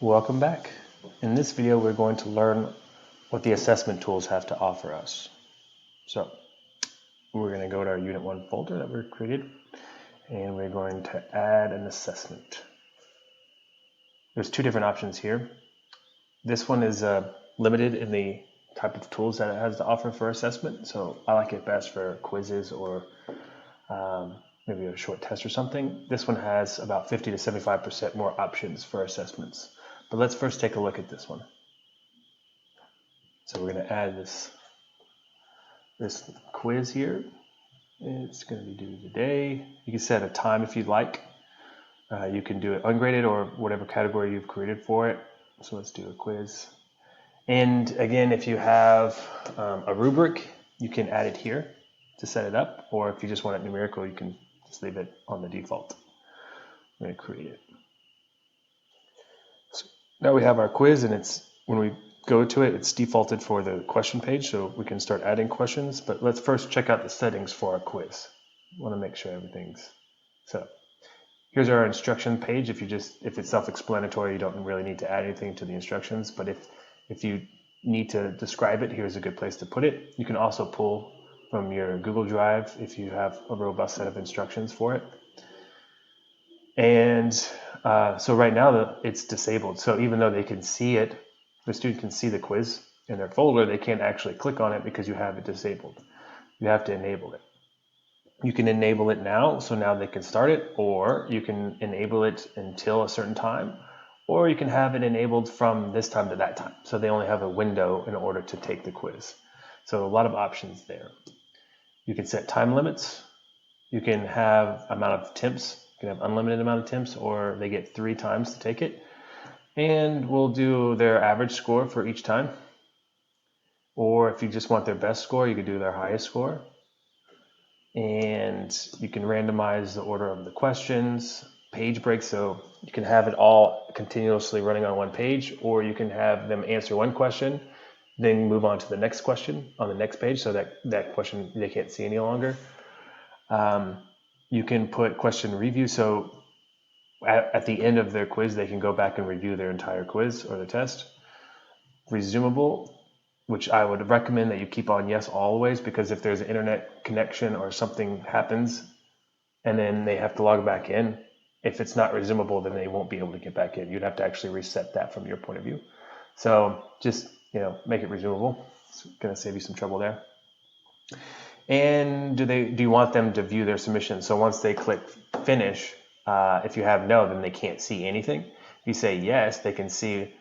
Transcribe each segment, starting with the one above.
Welcome back. In this video, we're going to learn what the assessment tools have to offer us. So we're going to go to our Unit 1 folder that we created, and we're going to add an assessment. There's two different options here. This one is limited in the type of tools that it has to offer for assessment. So I like it best for quizzes or maybe a short test or something. This one has about 50 to 75% more options for assessments. But let's first take a look at this one. So we're going to add this quiz here. It's going to be due today. You can set a time if you'd like. You can do it ungraded or whatever category you've created for it. So let's do a quiz. And again, if you have a rubric, you can add it here to set it up. Or if you just want it numerical, you can just leave it on the default. I'm going to create it. So now we have our quiz, and when we go to it, it's defaulted for the question page, so we can start adding questions. But let's first check out the settings for our quiz. I want to make sure everything's set up. Here's our instruction page. If it's self-explanatory, you don't really need to add anything to the instructions. But if you need to describe it, here's a good place to put it. You can also pull from your Google Drive if you have a robust set of instructions for it. And so right now it's disabled. So even though they can see it, the student can see the quiz in their folder, they can't actually click on it because you have it disabled. You have to enable it. You can enable it now, so now they can start it, or you can enable it until a certain time, or you can have it enabled from this time to that time. So they only have a window in order to take the quiz. So a lot of options there. You can set time limits. You can have amount of attempts. You can have unlimited amount of attempts, or they get 3 times to take it. And we'll do their average score for each time. Or if you just want their best score, you could do their highest score. And you can randomize the order of the questions, page breaks, so you can have it all continuously running on one page, or you can have them answer one question, then move on to the next question on the next page, so that question they can't see any longer. You can put question review, so at the end of their quiz, they can go back and review their entire quiz or the test. Resumable, which I would recommend that you keep on yes always, because if there's an internet connection or something happens and then they have to log back in, if it's not resumable, then they won't be able to get back in. You'd have to actually reset that from your point of view. So just make it resumable. It's going to save you some trouble there. And do you want them to view their submission? So once they click finish, if you have no, then they can't see anything. If you say yes, they can see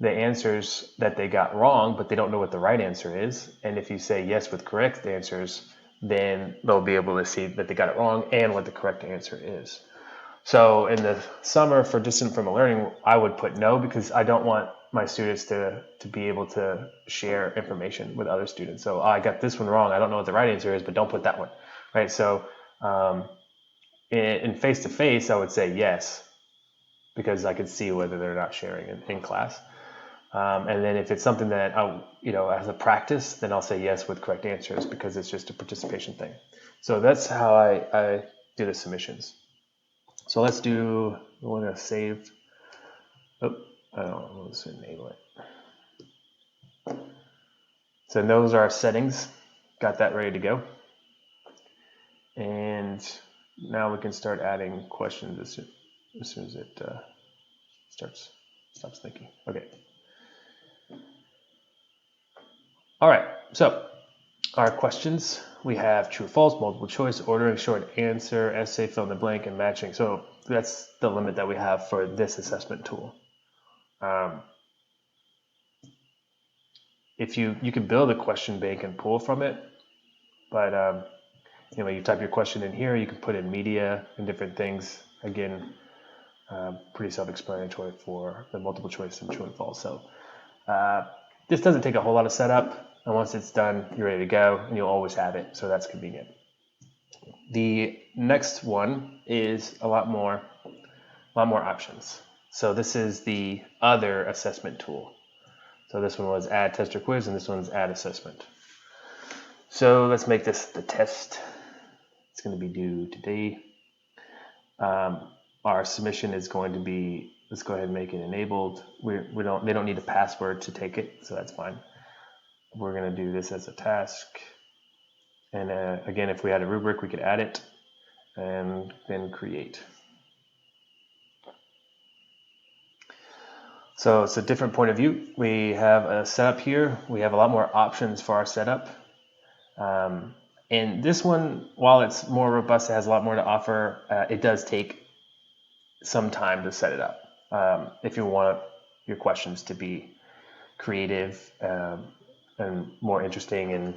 the answers that they got wrong, but they don't know what the right answer is. And if you say yes with correct answers, then they'll be able to see that they got it wrong and what the correct answer is. So in the summer for distant from learning, I would put no, because I don't want my students to be able to share information with other students. So I got this one wrong. I don't know what the right answer is, but don't put that one, right? So in face-to-face, I would say yes, because I could see whether they're not sharing in class. And then if it's something that as a practice, then I'll say yes with correct answers, because it's just a participation thing. So that's how I do the submissions. So we want to save. Oh, I don't know, let's enable it. So those are our settings. Got that ready to go. And now we can start adding questions as soon as it stops thinking. Okay. All right, so our questions, we have true or false, multiple choice, ordering, short answer, essay, fill in the blank, and matching. So that's the limit that we have for this assessment tool. If you can build a question bank and pull from it, but you type your question in here, you can put in media and different things. Again, pretty self-explanatory for the multiple choice and true and false. So this doesn't take a whole lot of setup. And once it's done, you're ready to go, and you'll always have it. So that's convenient. The next one is a lot more options. So this is the other assessment tool. So this one was add test or quiz, and this one's add assessment. So let's make this the test. It's going to be due today. Our submission is going to be let's go ahead and make it enabled. They don't need a password to take it, so that's fine. We're going to do this as a task. And again, if we had a rubric, we could add it and then create. So it's a different point of view. We have a setup here. We have a lot more options for our setup. And this one, while it's more robust, it has a lot more to offer. It does take some time to set it up. If you want your questions to be creative and more interesting and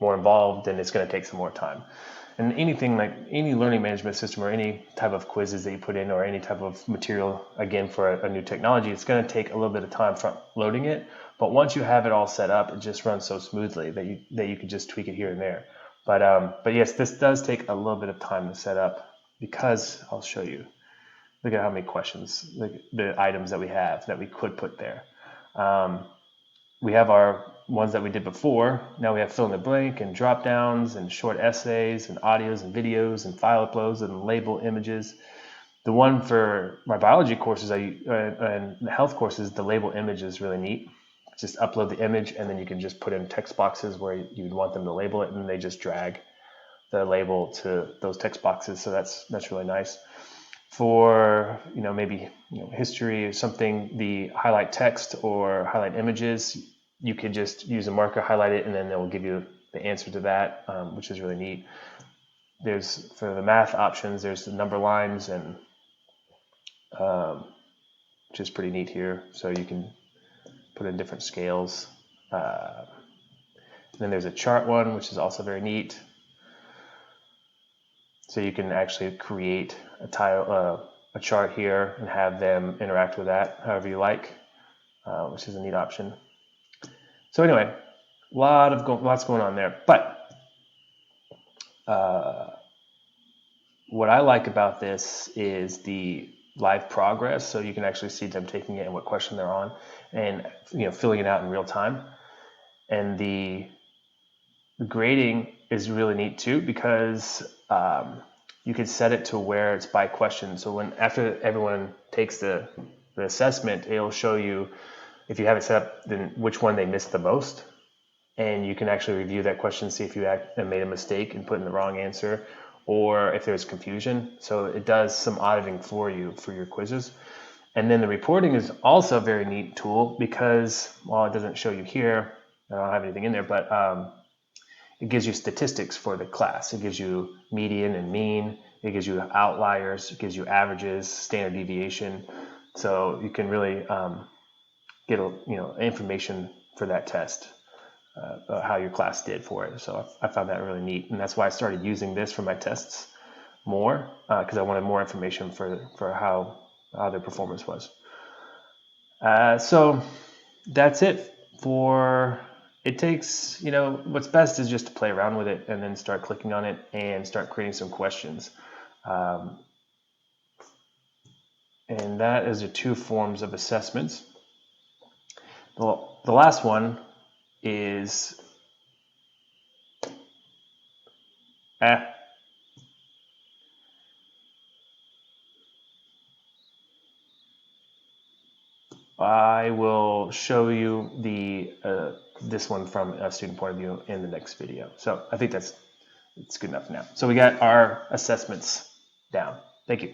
more involved, then it's going to take some more time. And anything like any learning management system or any type of quizzes that you put in or any type of material, again, for a new technology, it's going to take a little bit of time from loading it. But once you have it all set up, it just runs so smoothly that you can just tweak it here and there. But yes, this does take a little bit of time to set up because I'll show you. Look at how many questions, the items that we have that we could put there. We have our ones that we did before. Now we have fill in the blank and drop downs and short essays and audios and videos and file uploads and label images. The one for my biology courses and the health courses, the label image is really neat. Just upload the image and then you can just put in text boxes where you would want them to label it, and they just drag the label to those text boxes. So that's really nice. For maybe history or something, the highlight text or highlight images, you could just use a marker, highlight it, and then it will give you the answer to that, which is really neat. There's, for the math options, there's the number lines, and which is pretty neat here. So you can put in different scales. Then there's a chart one, which is also very neat. So you can actually create a chart here and have them interact with that however you like, which is a neat option. So anyway, lots going on there. But what I like about this is the live progress. So you can actually see them taking it and what question they're on, and filling it out in real time. And the grading is really neat too, because you can set it to where it's by question. So after everyone takes the assessment, it'll show you, if you have it set up, then which one they missed the most. And you can actually review that question, see if you made a mistake and put in the wrong answer, or if there's confusion. So it does some auditing for you for your quizzes. And then the reporting is also a very neat tool, because while it doesn't show you here, I don't have anything in there, but it gives you statistics for the class. It gives you median and mean. It gives you outliers. It gives you averages, standard deviation. So you can really get information for that test, how your class did for it. So I found that really neat, and that's why I started using this for my tests more, because I wanted more information for how their performance was. So that's it for. It takes, what's best is just to play around with it and then start clicking on it and start creating some questions. And that is the two forms of assessments. The last one is I will show you this one from a student point of view in the next video. So I think it's good enough now. So we got our assessments down. Thank you.